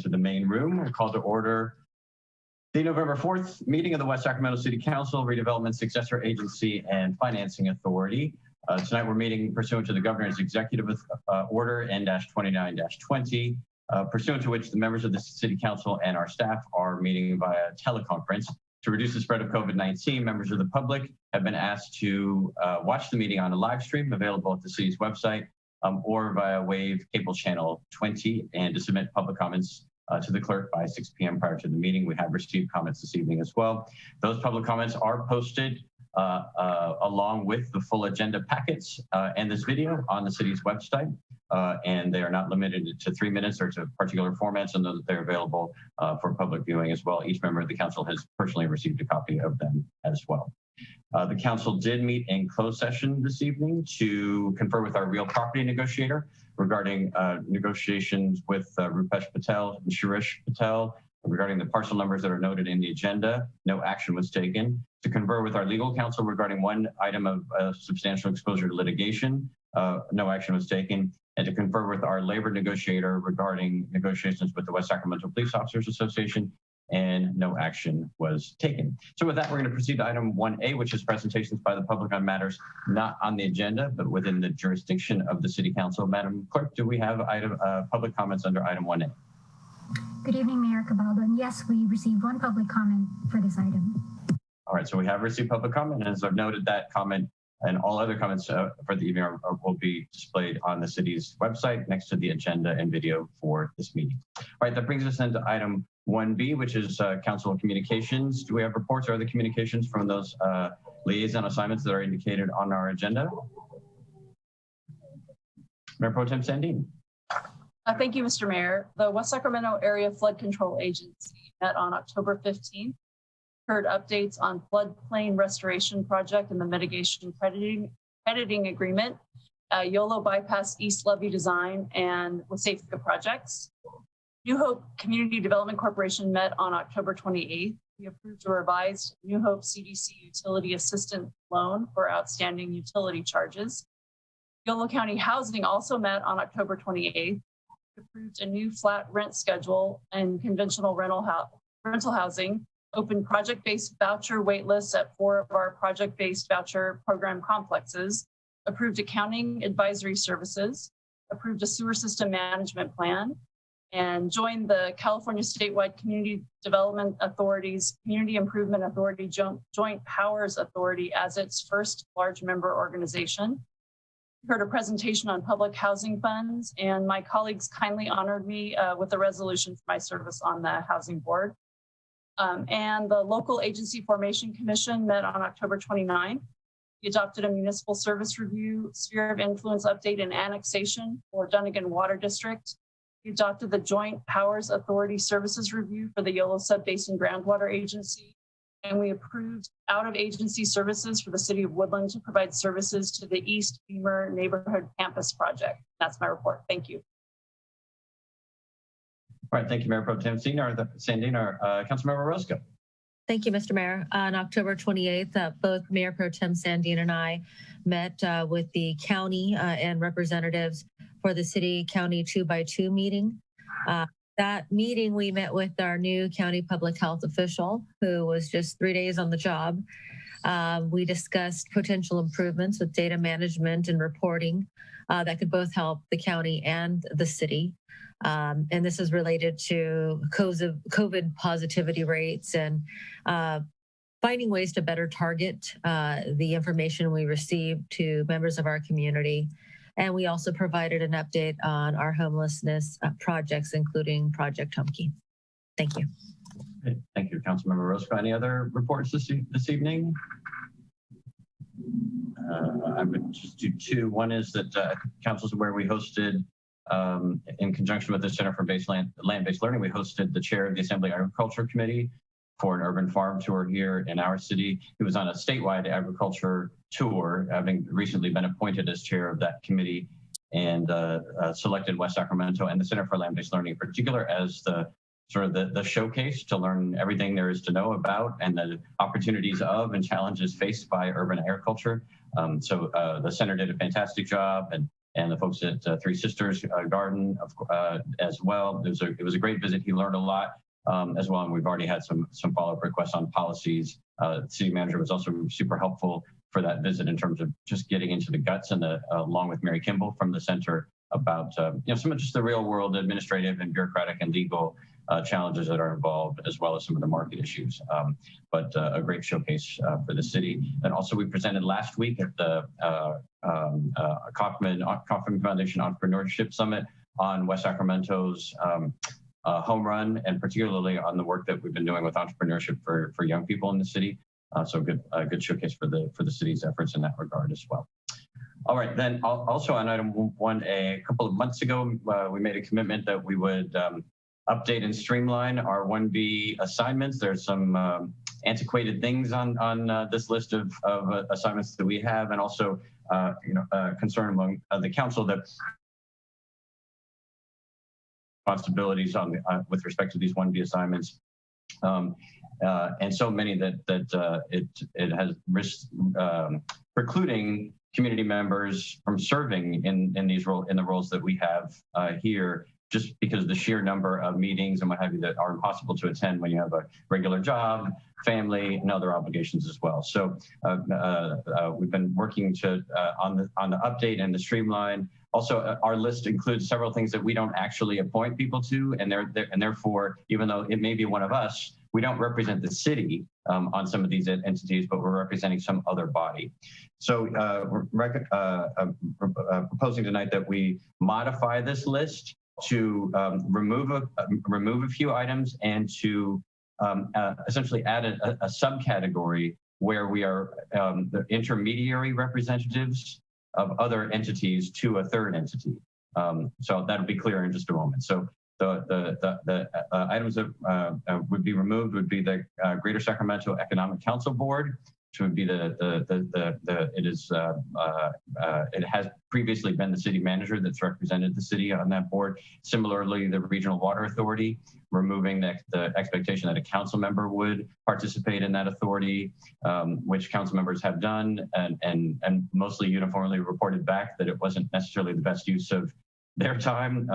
into the main room. We'll call to order the November 4th meeting of the West Sacramento City Council, Redevelopment, Successor Agency, and Financing Authority. Tonight we're meeting pursuant to the Governor's Executive Order N-29-20, pursuant to which the members of the City Council and our staff are meeting via teleconference. To reduce the spread of COVID-19, members of the public have been asked to watch the meeting on a live stream available at the city's website or via Wave Cable Channel 20, and to submit public comments to the clerk by 6 p.m. prior to the meeting. We have received comments this evening as well. Those public comments are posted along with the full agenda packets and this video on the city's website, and they are not limited to 3 minutes or to particular formats, and they're available for public viewing as well. Each member of the council has personally received a copy of them as well. The council did meet in closed session this evening to confer with our real property negotiator regarding negotiations with Rupesh Patel and Shirish Patel regarding the parcel numbers that are noted in the agenda. No action was taken. To confer with our legal counsel regarding one item of substantial exposure to litigation. No action was taken. And to confer with our labor negotiator regarding negotiations with the West Sacramento Police Officers Association, and no action was taken. So with that, we're going to proceed to item 1A, which is presentations by the public on matters not on the agenda, but within the jurisdiction of the City Council. Madam Clerk, do we have public comments under item 1A? Good evening, Mayor Cabaldo. And yes, we received one public comment for this item. All right, so we have received public comment, and as I've noted, that comment and all other comments for the evening will be displayed on the city's website next to the agenda and video for this meeting. All right, that brings us into item 1B, which is council communications. Do we have reports or other communications from those liaison assignments that are indicated on our agenda? Mayor Pro Tem Sandin. Thank you, Mr. Mayor. The West Sacramento Area Flood Control Agency met on October 15th, heard updates on floodplain restoration project and the mitigation crediting agreement, YOLO bypass East Levee design, and with safety projects. New Hope Community Development Corporation met on October 28th. We approved a revised New Hope CDC utility assistance loan for outstanding utility charges. Yolo County Housing also met on October 28th. Approved a new flat rent schedule and conventional rental housing, opened project-based voucher waitlists at 4 of our project-based voucher program complexes, approved accounting advisory services, approved a sewer system management plan, and joined the California Statewide Community Development Authority's Community Improvement Authority Joint Powers Authority as its first large member organization. Heard a presentation on public housing funds, and my colleagues kindly honored me with a resolution for my service on the Housing Board. And the Local Agency Formation Commission met on October 29th. We adopted a municipal service review, sphere of influence update and annexation for Dunnigan Water District. We adopted the Joint Powers Authority Services Review for the Yolo Subbasin Groundwater Agency. And we approved out-of-agency services for the City of Woodland to provide services to the East Beamer Neighborhood Campus Project. That's my report. Thank you. All right, thank you, Mayor Pro Tem Sandin. Councilmember Roscoe. Thank you, Mr. Mayor. On October 28th, both Mayor Pro Tem Sandin and I met with the county and representatives for the City County 2x2 meeting. That meeting, we met with our new county public health official, who was just 3 days on the job. We discussed potential improvements with data management and reporting that could both help the county and the city. And this is related to COVID positivity rates and finding ways to better target the information we receive to members of our community. And we also provided an update on our homelessness projects, including Project Homekey. Thank you. Okay. Thank you, Councilmember Roscoe. Any other reports this evening? I would just do 2. One is that Council's aware we hosted, in conjunction with the Center for Land-Based Learning, we hosted the chair of the Assembly Agriculture Committee for an urban farm tour here in our city. He was on a statewide agriculture tour, having recently been appointed as chair of that committee, and selected West Sacramento and the Center for Land-Based Learning in particular as the showcase to learn everything there is to know about and the opportunities of and challenges faced by urban agriculture. So the center did a fantastic job, and and the folks at Three Sisters Garden as well. It was a great visit. He learned a lot as well, and we've already had some follow-up requests on policies. The city manager was also super helpful for that visit in terms of just getting into the guts and along with Mary Kimball from the center about some of just the real world administrative and bureaucratic and legal challenges that are involved, as well as some of the market issues. But a great showcase for the city. And also we presented last week at the Kaufman Foundation Entrepreneurship Summit on West Sacramento's home run, and particularly on the work that we've been doing with entrepreneurship for young people in the city. So a good showcase for the city's efforts in that regard as well. All right, then also on item 1A, a couple of months ago, we made a commitment that we would update and streamline our 1B assignments. There's some antiquated things on this list of assignments that we have, and also concern among the council that responsibilities with respect to these 1B assignments. And so many that it has risked precluding community members from serving in the roles that we have here, just because of the sheer number of meetings and what have you that are impossible to attend when you have a regular job, family, and other obligations as well. So we've been working on the update and the streamline. Also, our list includes several things that we don't actually appoint people to, and therefore, even though it may be one of us, we don't represent the city on some of these entities, but we're representing some other body. So we're proposing tonight that we modify this list to remove a few items and to essentially add a subcategory where we are the intermediary representatives of other entities to a third entity. So that'll be clear in just a moment. So the items that would be removed would be the Greater Sacramento Economic Council Board, which would be it has previously been the city manager that's represented the city on that board. Similarly, the Regional Water Authority, removing the expectation that a council member would participate in that authority, which council members have done and mostly uniformly reported back that it wasn't necessarily the best use of their time.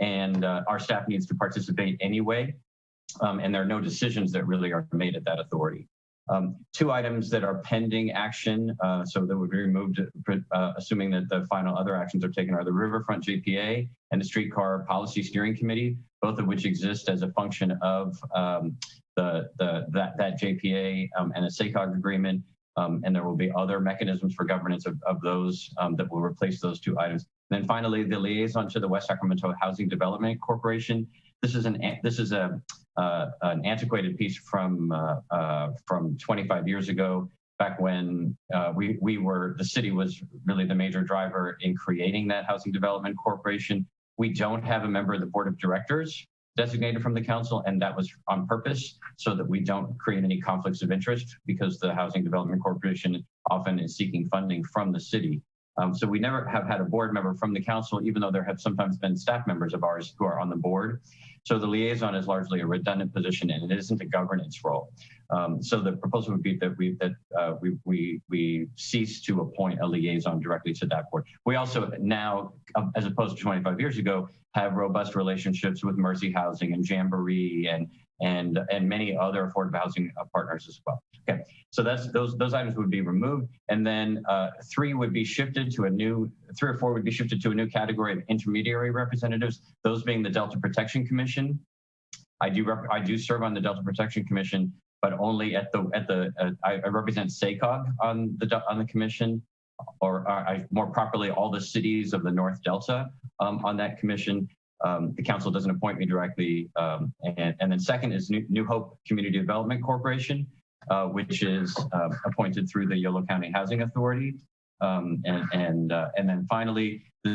And our staff needs to participate anyway. And there are no decisions that really are made at that authority. Two items that are pending action, so that would be removed, assuming that the final other actions are taken, are the Riverfront JPA and the Streetcar Policy Steering Committee, both of which exist as a function of that JPA and a SACOG agreement. And there will be other mechanisms for governance of those that will replace those two items. And then finally, the liaison to the West Sacramento Housing Development Corporation. This is an antiquated piece from 25 years ago, back when the city was really the major driver in creating that Housing Development Corporation. We don't have a member of the board of directors designated from the council, and that was on purpose so that we don't create any conflicts of interest, because the Housing Development Corporation often is seeking funding from the city. So we never have had a board member from the council, even though there have sometimes been staff members of ours who are on the board. So the liaison is largely a redundant position, and it isn't a governance role. So the proposal would be that we cease to appoint a liaison directly to that board. We also now, as opposed to 25 years ago, have robust relationships with Mercy Housing and Jamboree and many other affordable housing partners as well. Okay, so those items would be removed, and then 3 or 4 would be shifted to a new category of intermediary representatives. Those being the Delta Protection Commission. I do serve on the Delta Protection Commission, but only I represent SACOG on the commission, or more properly, all the cities of the North Delta on that commission. The council doesn't appoint me directly. And then second is New Hope Community Development Corporation, which is appointed through the Yolo County Housing Authority. And then finally, the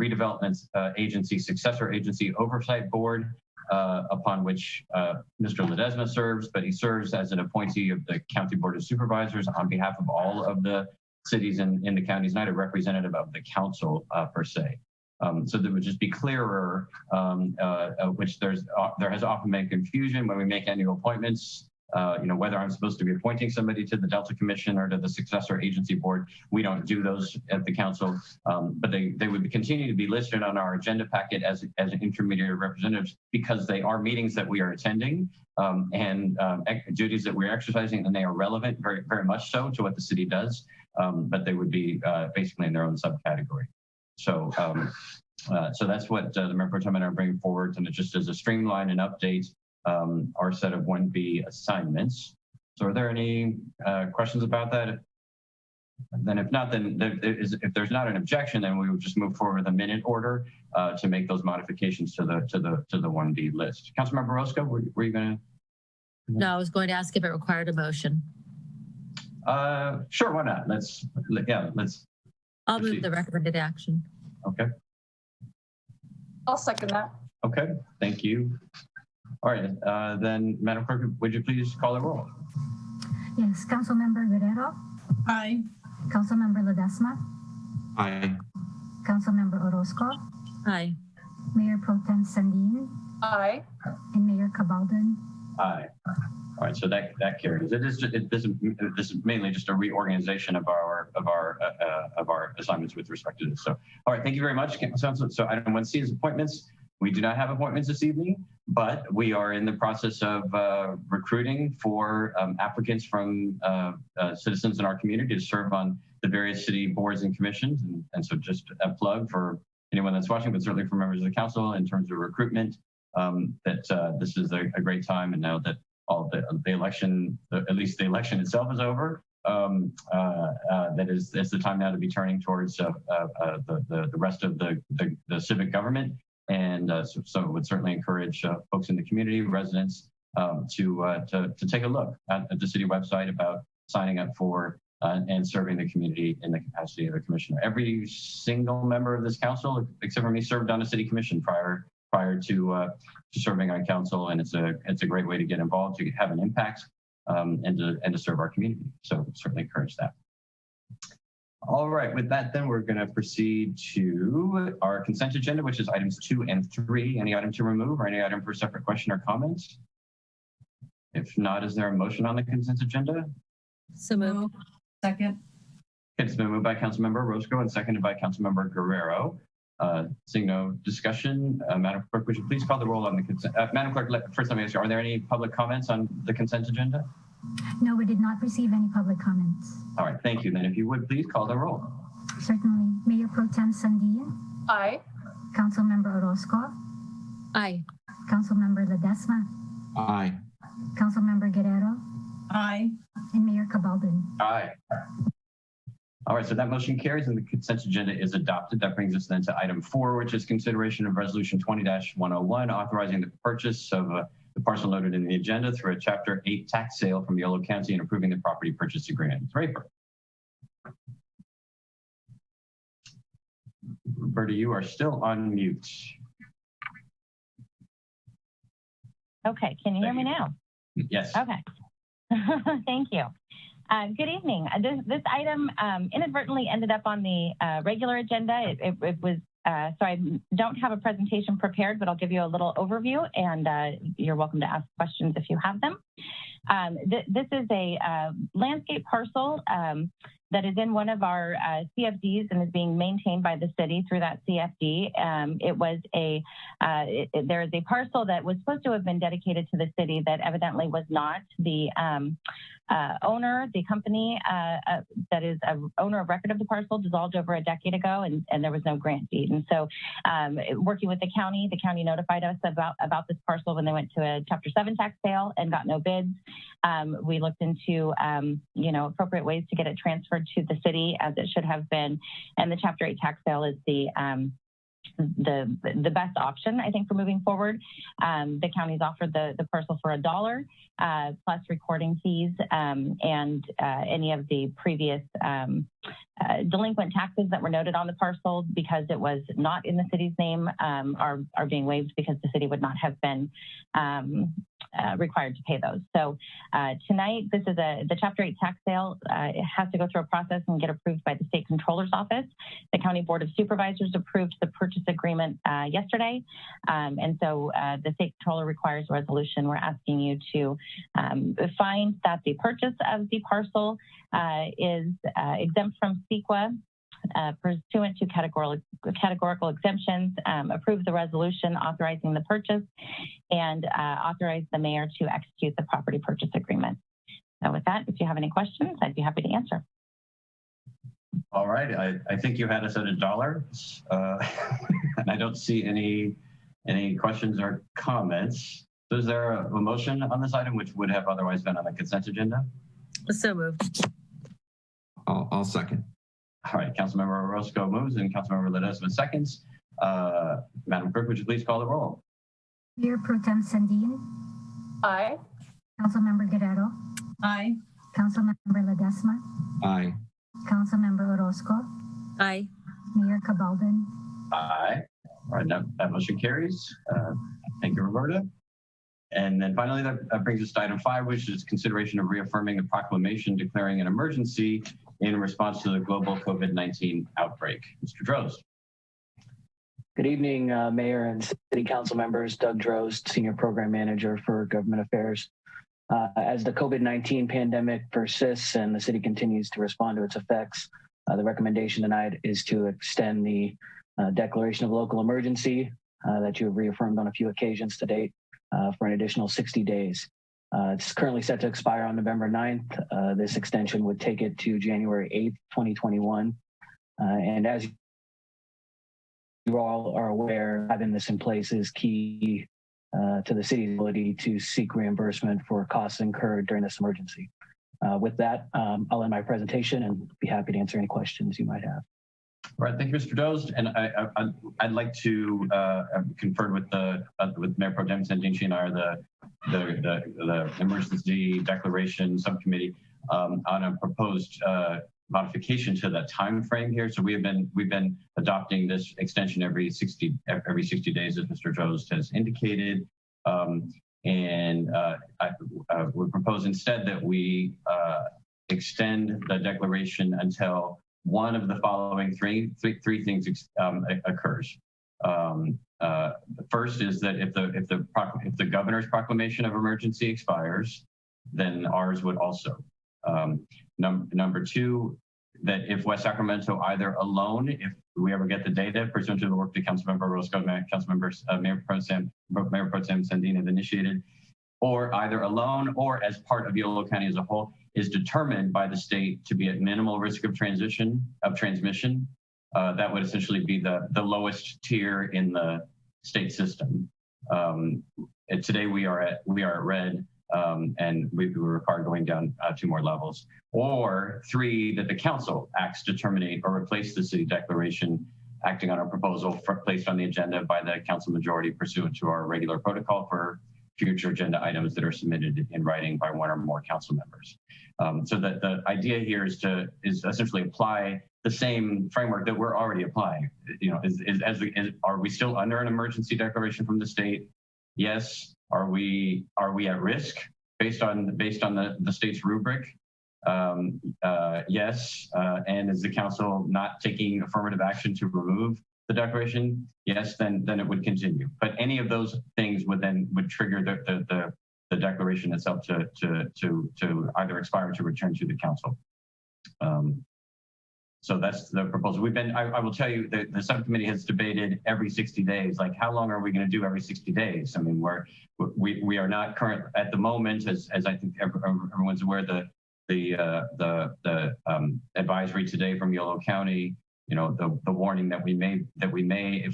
Redevelopment Agency, Successor Agency Oversight Board, upon which Mr. Ledesma serves, but he serves as an appointee of the County Board of Supervisors on behalf of all of the cities in the counties, not a representative of the council per se. So that would just be clearer, which there has often been confusion when we make annual appointments whether I'm supposed to be appointing somebody to the Delta Commission or to the Successor Agency Board. We don't do those at the council, but they would continue to be listed on our agenda packet as intermediary representatives because they are meetings that we are attending and duties that we're exercising, and they are relevant, very, very much so, to what the city does, but they would be basically in their own subcategory. So that's what the Mayor Pro Tem and I are bringing forward, and it just as a streamline and update our set of 1B assignments. So are there any questions about that? Then if not, then if there's not an objection, then we would just move forward with a minute order to make those modifications to the 1B list. Councilmember Roscoe, were you going to? No, I was going to ask if it required a motion. Sure, why not? Let's. I'll move the recommended action. Okay. I'll second that. Okay, thank you. All right, then Madam Clerk, would you please call the roll? Yes, Councilmember Guerrero, Aye. Councilmember Ledesma, Aye. Councilmember Orozco, Aye. Mayor Pro Tem Sandin, Aye. and Mayor Cabaldon. Aye. All right, so that carries. This is mainly just a reorganization of our assignments with respect to this. So, all right, thank you very much. So item 1C is appointments. We do not have appointments this evening, but we are in the process of recruiting for applicants from citizens in our community to serve on the various city boards and commissions. And so just a plug for anyone that's watching, but certainly for members of the council in terms of recruitment, that this is a great time. And now that all the election, at least the election itself is over, it's the time now to be turning towards the rest of the civic government. And so would certainly encourage folks in the community, residents, to take a look at the city website about signing up for and serving the community in the capacity of a commissioner. Every single member of this council, except for me, served on a city commission prior to serving on council, and it's a great way to get involved, to have an impact, and to serve our community. So certainly encourage that. All right, with that, then we're going to proceed to our consent agenda, which is items 2 and 3. Any item to remove or any item for separate question or comments? If not, is there a motion on the consent agenda? So moved. Second. Okay, it's been moved by Councilmember Roscoe and seconded by Councilmember Guerrero. Seeing no discussion, Madam Clerk, would you please call the roll on the consent? Madam Clerk, first let me ask you, are there any public comments on the consent agenda? No, we did not receive any public comments. All right, thank you. Then if you would please call the roll. Certainly. Mayor Pro Tem Sandin, Aye. Councilmember Orozco, Aye. Councilmember Ledesma, Aye. Councilmember Guerrero, Aye. and Mayor Cabaldon. Aye. All right, so that motion carries and the consent agenda is adopted. That brings us then to item 4, which is consideration of resolution 20-101, authorizing the purchase of the parcel noted in the agenda through a Chapter 8 tax sale from Yolo County and approving the property purchase agreement. Draper. Roberta, you are still on mute. Okay, can you hear me now? Yes. Okay. Thank you. Good evening. This item inadvertently ended up on the regular agenda. It was, so I don't have a presentation prepared, but I'll give you a little overview, and you're welcome to ask questions if you have them. This is a landscape parcel that is in one of our CFDs and is being maintained by the city through that CFD. There is a parcel that was supposed to have been dedicated to the city that evidently was not. The owner, the company that is a owner of record of the parcel, dissolved over a decade ago, and there was no grant deed. And so working with the county notified us about this parcel when they went to a Chapter 7 tax sale and got no bids. We looked into appropriate ways to get it transferred to the city as it should have been, and the Chapter 8 tax sale is the best option, I think, for moving forward. The county's offered the parcel for $1 plus recording fees and any of the previous delinquent taxes that were noted on the parcel because it was not in the city's name are being waived because the city would not have been required to pay those. So tonight, this is the Chapter 8 tax sale. It has to go through a process and get approved by the State Controller's Office. The County Board of Supervisors approved the purchase agreement yesterday. And so the State Controller requires a resolution. We're asking you to find that the purchase of the parcel is exempt from CEQA pursuant to categorical exemptions, approve the resolution authorizing the purchase, and authorize the mayor to execute the property purchase agreement. So with that, if you have any questions, I'd be happy to answer. All right, I think you had us at $1, and I don't see any questions or comments. So is there a motion on this item which would have otherwise been on the consent agenda? So moved. I'll second. All right, Councilmember Orozco moves and Councilmember Ledesma seconds. Madam Clerk, would you please call the roll? Mayor Pro Tem Sandin, Aye. Councilmember Guerrero, Aye. Councilmember Ledesma, Aye. Councilmember Orozco, Aye. Mayor Cabaldan. Aye. All right, that motion carries. Thank you, Roberta. And then finally, that brings us to item 5, which is consideration of reaffirming the proclamation declaring an emergency in response to the global COVID-19 outbreak. Mr. Droz. Good evening, Mayor and City Council members. Doug Droz, Senior Program Manager for Government Affairs. As the COVID-19 pandemic persists and the city continues to respond to its effects, the recommendation tonight is to extend the declaration of local emergency that you have reaffirmed on a few occasions to date for an additional 60 days. It's currently set to expire on November 9th. This extension would take it to January 8th, 2021. And as you all are aware, having this in place is key to the city's ability to seek reimbursement for costs incurred during this emergency. With that, I'll end my presentation and be happy to answer any questions you might have. All right, thank you, Mr. Dost. And I'd like to confer with Mayor Pro Tem Sandin. She and I are the Emergency Declaration Subcommittee on a proposed modification to that time frame here. So we've been adopting this extension every 60 days, as Mr. Droz has indicated. I would propose instead that we extend the declaration until one of the following three things occurs. The first is that if the governor's proclamation of emergency expires, then ours would also. Number 2, that if West Sacramento either alone, if we ever get the data pursuant to the work that Councilmember Roscoe, Mayor Pro Tem Sandin have initiated, or either alone or as part of Yolo County as a whole, is determined by the state to be at minimal risk of transmission. That would essentially be the lowest tier in the state system. Today we are at red, and we were required going down 2 more levels. Or 3, that the council acts to terminate or replace the city declaration, acting on a proposal placed on the agenda by the council majority pursuant to our regular protocol for future agenda items that are submitted in writing by 1 or more council members. So that the idea here is essentially apply the same framework that we're already applying. You know, are we still under an emergency declaration from the state? Yes. Are we at risk based on the state's rubric? Yes. And is the council not taking affirmative action to remove the declaration? Yes. Then it would continue. But any of those things would trigger the declaration itself to either expire or to return to the council. So that's the proposal. I will tell you that the subcommittee has debated every 60 days. Like, how long are we going to do every 60 days? I mean, we are not current at the moment, as I think everyone's aware. The advisory today from Yolo County, you know, the warning that we may if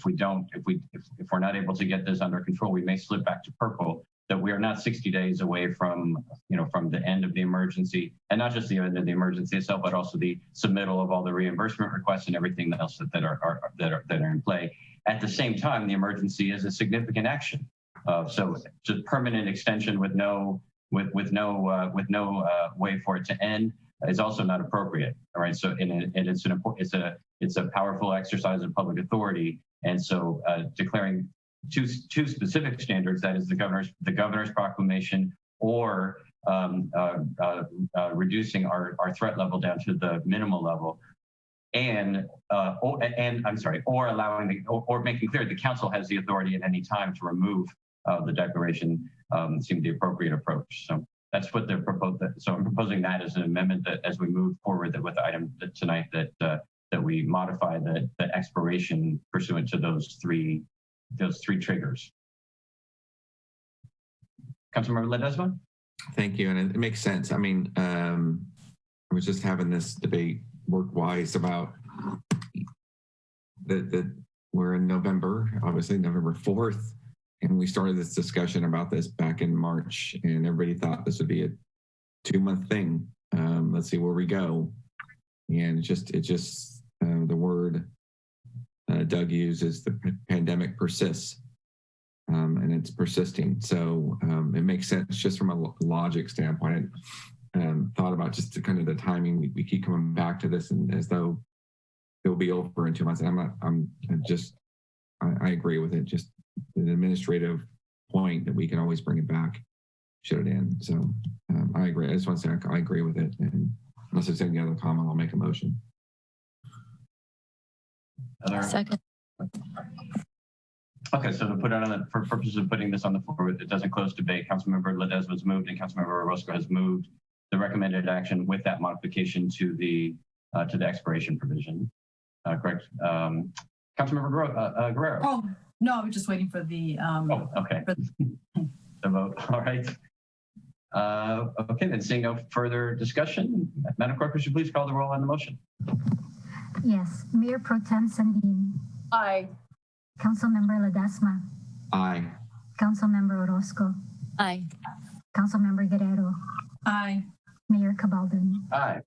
we're not able to get this under control, we may slip back to purple. That we are not 60 days away from the end of the emergency, and not just the end of the emergency itself, but also the submittal of all the reimbursement requests and everything else that are in play. At the same time, the emergency is a significant action. So just permanent extension with no way for it to end is also not appropriate. All right. So, and it's a powerful exercise of public authority. And so declaring two specific standards, that is the governor's proclamation, or reducing our threat level down to the minimal level, or allowing or making clear the council has the authority at any time to remove the declaration seemed the appropriate approach. So that's what they're proposing. So I'm proposing that as an amendment that as we move forward with the item tonight that we modify the expiration pursuant to those three triggers. Councilmember Ledesma? Thank you. And it makes sense. I mean, I was just having this debate work-wise about that we're in November, obviously November 4th, and we started this discussion about this back in March, and everybody thought this would be a 2-month thing. Let's see where we go. And it just the word Doug uses, the pandemic persists. And it's persisting. So it makes sense just from a logic standpoint. Thought about just kind of the timing. We keep coming back to this and as though it will be over in 2 months. And I agree with it. Just an administrative point that we can always bring it back, should it end. So I agree. I just want to say I agree with it. And unless there's any other comment, I'll make a motion. Second. Okay, so to put it on for purposes of putting this on the floor, it doesn't close debate. Councilmember Ledesma has moved and Councilmember Orozco has moved the recommended action with that modification to the expiration provision. Correct. Councilmember Guerrero. Oh, no, I was just waiting for the. Okay. The vote. All right. Okay, then seeing no further discussion, Madam Clerk, would you please call the roll on the motion? Yes, Mayor Pro Tem Sandin. Aye. Councilmember Ledesma. Aye. Councilmember Orozco. Aye. Councilmember Guerrero. Aye. Mayor Cabaldon. Aye.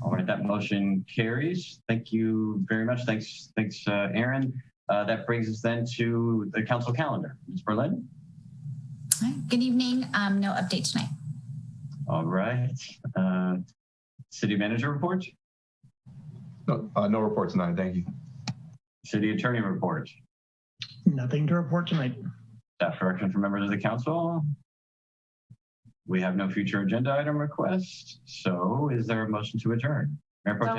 All right, that motion carries. Thank you very much. Thanks, Aaron. That brings us then to the council calendar. Ms. Berlin. Hi, good evening. No update tonight. All right. City manager report. No report tonight. Thank you. City attorney report. Nothing to report tonight. Staff direction for members of the council. We have no future agenda item requests. So is there a motion to adjourn? Mayor Pro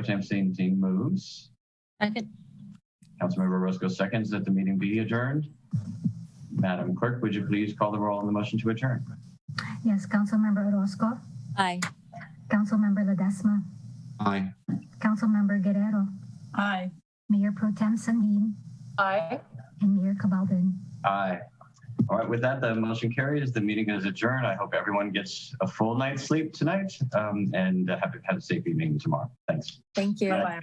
Tem Sandin moves. Second. Councilmember Roscoe seconds that the meeting be adjourned. Madam Clerk, would you please call the roll on the motion to adjourn? Yes, Councilmember Orozco. Aye. Councilmember Ledesma. Aye. Councilmember Guerrero. Aye. Mayor Pro Tem Sandin. Aye. And Mayor Cabaldon. Aye. All right, with that, the motion carries. The meeting is adjourned. I hope everyone gets a full night's sleep tonight and have a safe evening tomorrow. Thanks. Thank you. Bye.